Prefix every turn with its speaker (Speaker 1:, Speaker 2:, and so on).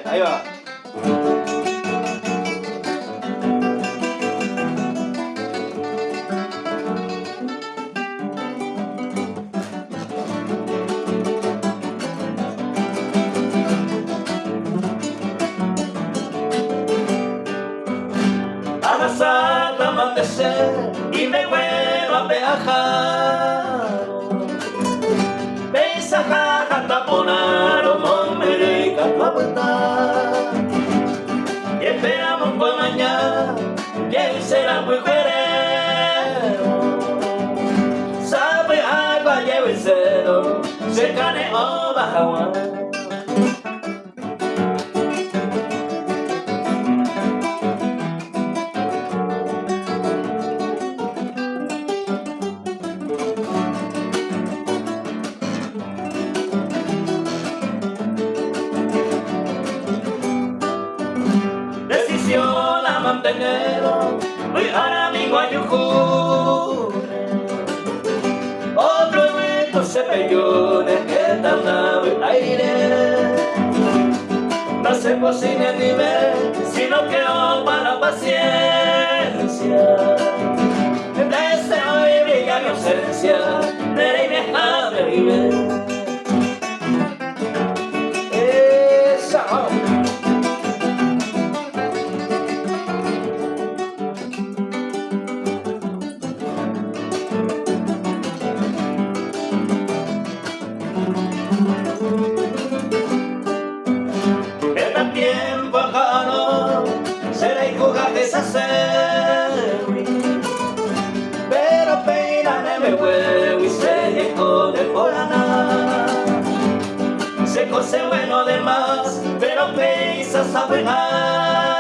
Speaker 1: Ahí va.
Speaker 2: Al amanecer y me vuelvo a viajar. Peisaja taponaron, Momerica, la vuelta. Y esperamos por mañana, que será muy querero. Sabe agua lleva el cero, se cane o baja. Decisión a mantener, hoy ahora mismo hay un otro evento se pegó en que tardaba el aire. No se cocina ni ver, sino que para paciencia. Desde hoy brilla mi ausencia, veré y deja de vivir. Tiempo ajano será y jugar deshacer, pero peina me huevo y se esconde por nada. Se cose bueno de más, pero piensas a pegar.